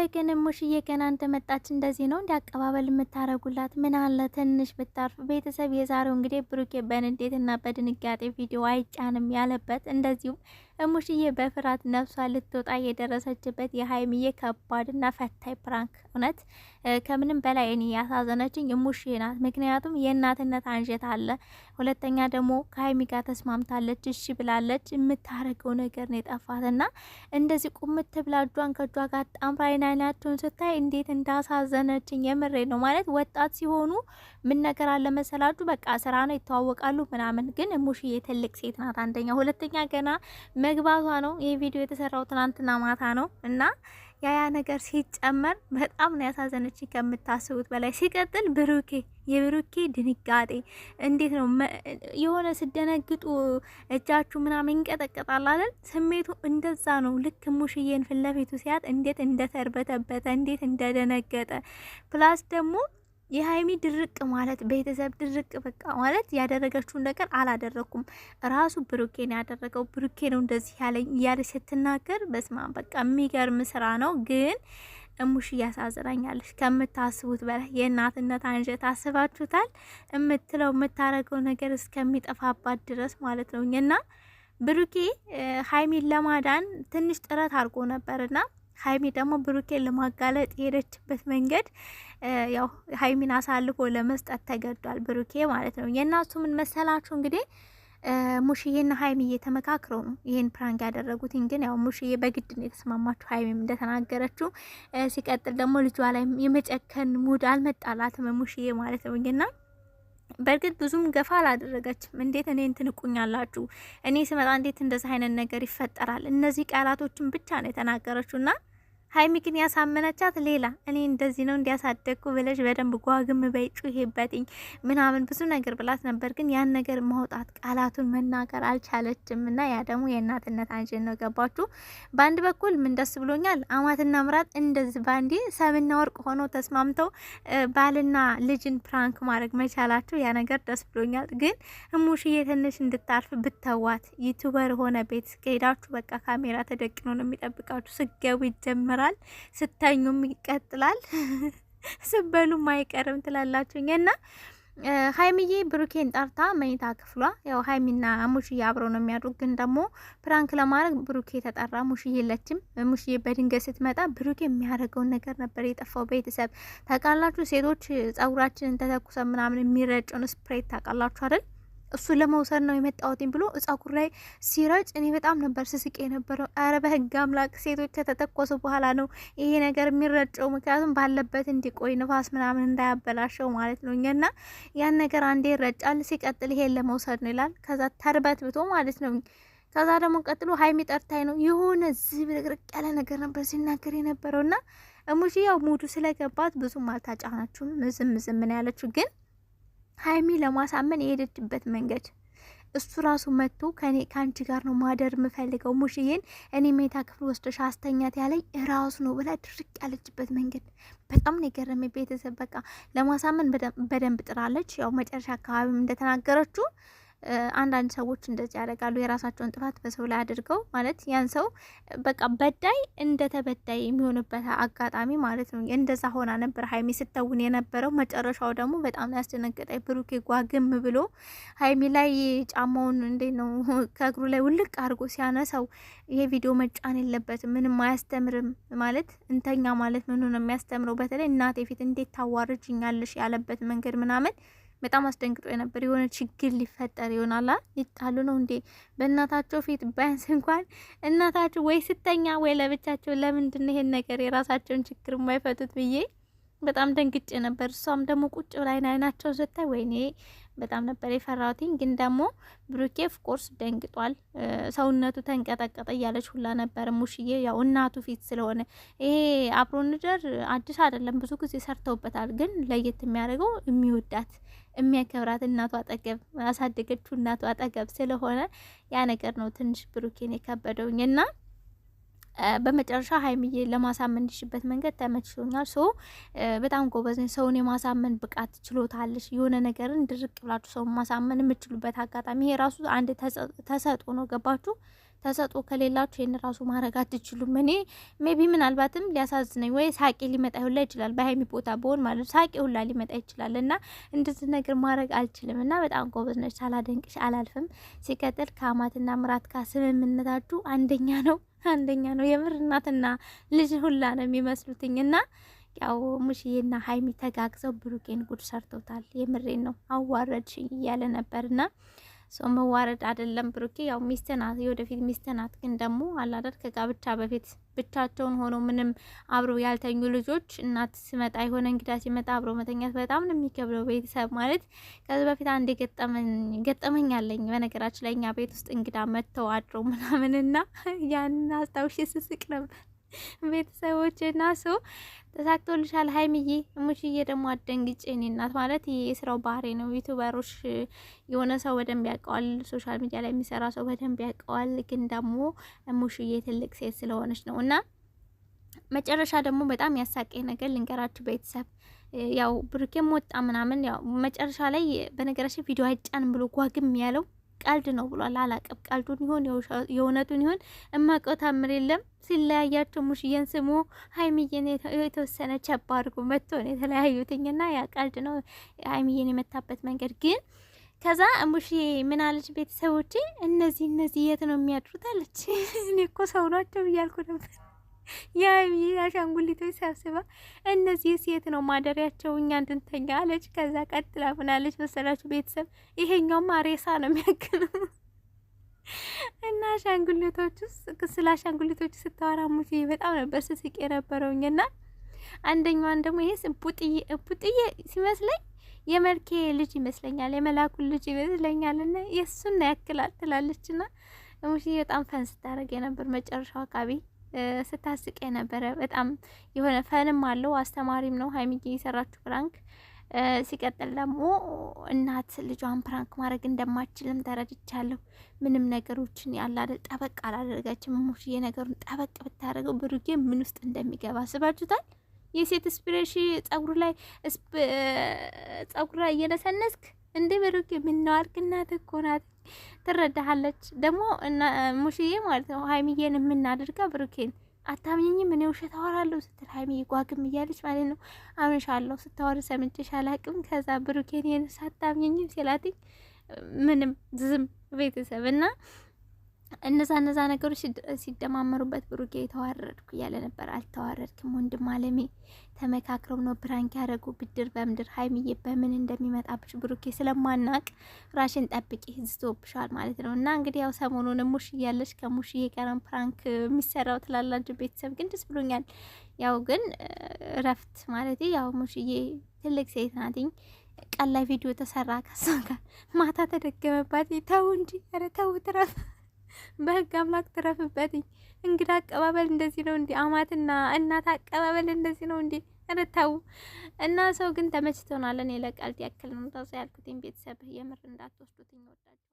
ቆይ ግን ሙሽዬ ገና እንደመጣች እንደዚህ ነው እንዲያቀባበል የምታረጉላት? ምን አለ ትንሽ ብታርፍ። ቤተሰብ የዛሬው እንግዲህ ብሩኬ በንዴትና በድንጋጤ ቪዲዮ አይጫንም ያለበት፣ እንደዚሁም ሙሽዬ በፍርሃት ነፍሷ ልትወጣ የደረሰችበት የሀይሚዬ ከባድና ፈታኝ ፕራንክ። እውነት ከምንም በላይ እኔ ያሳዘነችኝ ሙሽዬ ናት። ምክንያቱም የእናትነት አንጀት አለ። ሁለተኛ ደግሞ ከሀይሚ ጋር ተስማምታለች፣ እሺ ብላለች። የምታረገው ነገር ነው የጠፋትና እንደዚህ ቁምት ብላ እጇን ከእጇ ጋር ጣምራ አይናቸውን ስታይ እንዴት እንዳሳዘነችኝ የምሬ ነው። ማለት ወጣት ሲሆኑ ምን ነገር አለ መሰላችሁ፣ በቃ ስራ ነው ይተዋወቃሉ ምናምን። ግን ሙሽዬ ትልቅ ሴት ናት አንደኛ፣ ሁለተኛ ገና መግባቷ ነው። ይህ ቪዲዮ የተሰራው ትናንትና ማታ ነው እና ያ ነገር ሲጨመር በጣም ነው ያሳዘነች ከምታስቡት በላይ። ሲቀጥል ብሩኬ የብሩኬ ድንጋጤ እንዴት ነው የሆነ ስደነግጡ እጃችሁ ምናምን ይንቀጠቀጣል አይደል? ስሜቱ እንደዛ ነው። ልክ ሙሽዬን ፊት ለፊቱ ሲያት እንዴት እንደተርበተበተ እንዴት እንደደነገጠ ፕላስ ደግሞ የሀይሚ ድርቅ ማለት ቤተሰብ ድርቅ በቃ ማለት ያደረገችውን ነገር አላደረኩም ራሱ ብሩኬ ነው ያደረገው። ብሩኬ ነው እንደዚህ ያለኝ እያለች ስትናገር በስማ በቃ የሚገርም ስራ ነው። ግን እሙሽ እያሳዝናኛለች ከምታስቡት በላይ። የእናትነት አንጀት አስባችሁታል? የምትለው የምታረገው ነገር እስከሚጠፋባት ድረስ ማለት ነው። እና ብሩኬ ሀይሚን ለማዳን ትንሽ ጥረት አድርጎ ነበርና ሀይሚ ደግሞ ብሩኬን ለማጋለጥ የሄደችበት መንገድ ያው ሀይሚን አሳልፎ ለመስጠት ተገዷል ብሩኬ ማለት ነው። የእናሱ ምን መሰላችሁ እንግዲህ ሙሽዬና ሀይሚዬ ተመካክረው ነው ይሄን ፕራንክ ያደረጉት። ግን ያው ሙሽዬ በግድ ነው የተስማማችሁ ሀይሚም እንደተናገረችው። ሲቀጥል ደግሞ ልጇ ላይ የመጨከን ሙድ አልመጣላትም ሙሽዬ ማለት ነው። እና በእርግጥ ብዙም ገፋ አላደረገችም። እንዴት እኔን ትንቁኛላችሁ? እኔ ስመጣ እንዴት እንደዚህ አይነት ነገር ይፈጠራል? እነዚህ ቃላቶችን ብቻ ነው የተናገረችውና ሀይሚ ግን ያሳመነቻት ሌላ። እኔ እንደዚህ ነው እንዲያሳደግኩ ብለሽ በደንብ ጓግም በይጩ ይሄበትኝ ምናምን ብዙ ነገር ብላት ነበር። ግን ያን ነገር ማውጣት ቃላቱን መናገር አልቻለችም። እና ያ ደግሞ የእናትነት አንጀት ነው። ገባችሁ? በአንድ በኩል ምን ደስ ብሎኛል፣ አማትና ምራት እንደዚህ ባንዲ ሰምና ወርቅ ሆኖ ተስማምተው ባልና ልጅን ፕራንክ ማድረግ መቻላቸው ያ ነገር ደስ ብሎኛል። ግን እሙሽዬ ትንሽ እንድታርፍ ብተዋት። ዩቱበር ሆነ ቤት ከሄዳችሁ በቃ ካሜራ ተደቅኖ ነው የሚጠብቃችሁ። ስገቡ ይጀምራል፣ ስተኙም ይቀጥላል፣ ስበሉም አይቀርም ትላላችሁኝ። እና ሀይሚዬ ብሩኬን ጠርታ መኝታ ክፍሏ፣ ያው ሀይሚና ሙሽዬ አብረው ነው የሚያድሩት። ግን ደግሞ ፕራንክ ለማድረግ ብሩኬ ተጠራ። ሙሽዬ የለችም። ሙሽዬ በድንገት ስትመጣ ብሩኬ የሚያደርገውን ነገር ነበር የጠፋው። ቤተሰብ ታውቃላችሁ፣ ሴቶች ጸጉራችንን ተተኩሰ ምናምን የሚረጨውን ስፕሬት ታውቃላችሁ አይደል? እሱ ለመውሰድ ነው የመጣሁትኝ ብሎ ጸጉር ላይ ሲረጭ እኔ በጣም ነበር ስስቅ የነበረው። አረ በህግ አምላክ ሴቶች ከተተኮሱ በኋላ ነው ይሄ ነገር የሚረጨው፣ ምክንያቱም ባለበት እንዲቆይ ንፋስ ምናምን እንዳያበላሸው ማለት ነው። እና ያን ነገር አንዴ ይረጫል፣ ሲቀጥል ይሄን ለመውሰድ ነው ይላል። ከዛ ተርበት ብቶ ማለት ነው። ከዛ ደግሞ ቀጥሎ ሀይሚ ጠርታይ ነው የሆነ ዝብርቅርቅ ያለ ነገር ነበር ሲናገር የነበረውና እሙሽ ያው ሙዱ ስለገባት ብዙም አልታጫናችሁም፣ ዝም ነው ያለችው። ግን ሀይሚ ለማሳመን የሄደችበት መንገድ እሱ ራሱ መጥቶ ከአንቺ ጋር ነው ማደር የምፈልገው ሙሽዬን እኔ ሜታ ክፍል ወስደሽ አስተኛት ያለኝ ራሱ ነው ብላ ድርቅ ያለችበት መንገድ በጣም ነው የገረመኝ። ቤተሰብ በቃ ለማሳመን በደንብ ጥራለች። ያው መጨረሻ አካባቢም እንደተናገረችው አንዳንድ ሰዎች እንደዚህ ያደርጋሉ፣ የራሳቸውን ጥፋት በሰው ላይ አድርገው ማለት ያን ሰው በቃ በዳይ እንደ ተበዳይ የሚሆንበት አጋጣሚ ማለት ነው። እንደዛ ሆና ነበር ሀይሚ ስተውን የነበረው። መጨረሻው ደግሞ በጣም ያስደነገጠኝ ብሩኬ ጓግም ብሎ ሀይሚ ላይ ጫማውን እንዴት ነው ከእግሩ ላይ ውልቅ አድርጎ ሲያነሳው ይሄ ቪዲዮ መጫን የለበትም ምንም አያስተምርም ማለት እንተኛ ማለት ምን ነው የሚያስተምረው? በተለይ እናቴ ፊት እንዴት ታዋርጅኛለሽ ያለበት መንገድ ምናምን በጣም አስደንግጦ የነበር። የሆነ ችግር ሊፈጠር ይሆናል። ይጣሉ ነው እንዴ በእናታቸው ፊት? ቢያንስ እንኳን እናታቸው ወይ ስተኛ ወይ ለብቻቸው ለምንድን ይሄን ነገር የራሳቸውን ችግር የማይፈቱት ብዬ በጣም ደንግጬ ነበር። እሷም ደግሞ ቁጭ ብላ አይናቸው ስታይ ወይኔ በጣም ነበር የፈራሁትኝ። ግን ደግሞ ብሩኬ ኦፍኮርስ ደንግጧል፣ ሰውነቱ ተንቀጠቀጠ እያለች ሁላ ነበር ሙሽዬ። ያው እናቱ ፊት ስለሆነ ይሄ አብሮ ንደር አዲስ አይደለም፣ ብዙ ጊዜ ሰርተውበታል። ግን ለየት የሚያደርገው የሚወዳት የሚያከብራት እናቱ አጠገብ ያሳደገችው እናቱ አጠገብ ስለሆነ ያ ነገር ነው ትንሽ ብሩኬን የከበደውኝ። እና በመጨረሻ ሀይሚዬ ለማሳመን ይሽበት መንገድ ተመችቶኛል። ሶ በጣም ጎበዝ ነኝ። ሰውን የማሳመን ብቃት ችሎታለሽ። የሆነ ነገርን ድርቅ ብላችሁ ሰውን ማሳመን የምትችሉበት አጋጣሚ ይሄ ራሱ አንድ ተሰጥኦ ነው። ገባችሁ? ተሰጥኦ ከሌላችሁ ይሄን ራሱ ማድረግ አትችሉም። እኔ ሜቢ ምናልባትም ሊያሳዝነኝ ወይ ሳቄ ሊመጣ ሁላ ይችላል። በሀይሚ ቦታ በሆን ማለት ሳቄ ሁላ ሊመጣ ይችላል። እና እንደዚህ ነገር ማድረግ አልችልም። እና በጣም ጎበዝ ነች፣ ሳላደንቅሽ አላልፍም። ሲቀጥል ከአማትና ምራት ጋር ስምምነታችሁ አንደኛ ነው። የምር እናትና ልጅ ሁላ ነው የሚመስሉትኝ። እና ያው ሙሽዬና ሀይሚ ተጋግዘው ብሩኬን ጉድ ሰርተውታል። የምሬን ነው። አዋረድሽኝ እያለ ነበርና ሰው መዋረድ አይደለም። ብሩኬ ያው ሚስት ናት፣ የወደፊት ሚስት ናት። ግን ደግሞ አላደር ከጋብቻ በፊት ብቻቸውን ሆኖ ምንም አብረው ያልተኙ ልጆች እናት ሲመጣ የሆነ እንግዳ ሲመጣ አብረው መተኛት በጣም ነው የሚከብደው። ቤተሰብ ማለት ከዚህ በፊት አንድ ገጠመኝ አለኝ። በነገራችን ላይ እኛ ቤት ውስጥ እንግዳ መጥተው አድረው ምናምንና ያንን አስታውሼ ስስቅ ነበር። ቤተሰቦች እና ሰው ተሳክቶልሻል ሀይሚዬ። ሙሽዬ ደግሞ አደንግጬ እኔ እናት ማለት ይሄ የስራው ባህሪ ነው። ዩቱበሮች የሆነ ሰው በደንብ ያውቀዋል፣ ሶሻል ሚዲያ ላይ የሚሰራ ሰው በደንብ ያውቀዋል። ግን ደግሞ ሙሽዬ ትልቅ ሴት ስለሆነች ነው። እና መጨረሻ ደግሞ በጣም ያሳቀኝ ነገር ልንገራችሁ ቤተሰብ። ያው ብሩኬም ወጣ ምናምን ያው መጨረሻ ላይ በነገራችን ቪዲዮ አይጫንም ብሎ ጓግም ያለው ቀልድ ነው ብሏል። አላቅም ቀልዱን ይሆን የእውነቱን ይሆን እማቀው ታምር የለም። ሲለያያቸው ሙሽዬን ስሙ ሀይሚዬን የተወሰነ ቸባ አድርጎ መጥቶ ነው የተለያዩትኝና ያ ቀልድ ነው ሀይሚዬን የመታበት መንገድ ግን ከዛ ሙሽዬ ምን አለች? ቤተሰቦቼ እነዚህ የት ነው የሚያድሩት አለች። እኔ እኮ ሰው ናቸው እያልኩ ነበር። የአሻንጉሊቶች ሰብስባ እነዚህ ሴት ነው ማደሪያቸው እኛ እንድንተኛ አለች። ከዛ ቀጥላ ምን አለች መሰላችሁ ቤተሰብ? ይሄኛውማ ሬሳ ነው የሚያክለው። እና ስለ አሻንጉሊቶቹ ስታወራ ሙሽዬ በጣም ነበር ስስቅ የነበረውኝና አንደኛዋን ደግሞ ይሄስ ቡጥዬ ሲመስለኝ የመልኬ ልጅ ይመስለኛል፣ የመላኩን ልጅ ይመስለኛል እና የእሱን ያክላል ትላለችና ሙሽዬ በጣም ፈን ስታደርግ የነበር መጨረሻው አካባቢ ስታስቅ የነበረ በጣም የሆነ ፈንም አለው አስተማሪም ነው ሀይሚዬ የሰራችሁ ፕራንክ። ሲቀጥል ደግሞ እናት ልጇን ፕራንክ ማድረግ እንደማችልም ተረድቻለሁ። ምንም ነገሮችን ያላደል ጠበቅ አላደረጋችም። ሙሽዬ ነገሩን ጠበቅ ብታደርገው ብሩኬ ምን ውስጥ እንደሚገባ አስባችሁታል? የሴት ስፒሬሽን ጸጉር ላይ እየነሰነስክ እንደ ብሩኬ ምነው አልክ? እናት እኮ ናት ትረዳሃለች። ደግሞ ሙሽዬ ማለት ነው ሀይሚዬን የምናደርጋ ብሩኬን አታምኝኝም እኔ ውሸት አወራለሁ ስትል ሀይሚዬ ጓግም እያለች ማለት ነው አምንሻለሁ ስታወር ሰምቼሽ አላቅም። ከዛ ብሩኬን የነሳ አታምኝኝም ሲላትኝ ምንም ዝም ቤተሰብ እና እነዛ ነገሮች ሲደማመሩበት ብሩኬ ተዋረድኩ እያለ ነበር። አልተዋረድክም ወንድም አለሜ፣ ተመካክረው ነው ፕራንክ ያደረጉ ብድር በምድር። ሀይሚዬ በምን እንደሚመጣብሽ ብሩኬ ስለማናቅ ራሽን ጠብቂ ዝቶብሻል ማለት ነው። እና እንግዲህ ያው ሰሞኑን ሙሽዬ ያለች ከሙሽዬ ጋርም ፕራንክ የሚሰራው ትላላችሁ ቤተሰብ። ግን ደስ ብሎኛል። ያው ግን እረፍት ማለት ያው ሙሽዬ ትልቅ ሴት ናትኝ። ቀን ላይ ቪዲዮ ተሰራ ከሷ ጋር ማታ ተደገመባት። ተው እንጂ ኧረ ተው ትረፍ፣ በህግ አምላክ ትረፍበት። እንግዳ አቀባበል እንደዚህ ነው እንዴ? አማትና እናት አቀባበል እንደዚህ ነው እንዴ? ኧረ ተው። እና ሰው ግን ተመችቶናል። እኔ ለቀልድ ያክል ነው ታዛ ያልኩትኝ ቤተሰብ የምር እንዳትወስዱትኝ ወዳጅ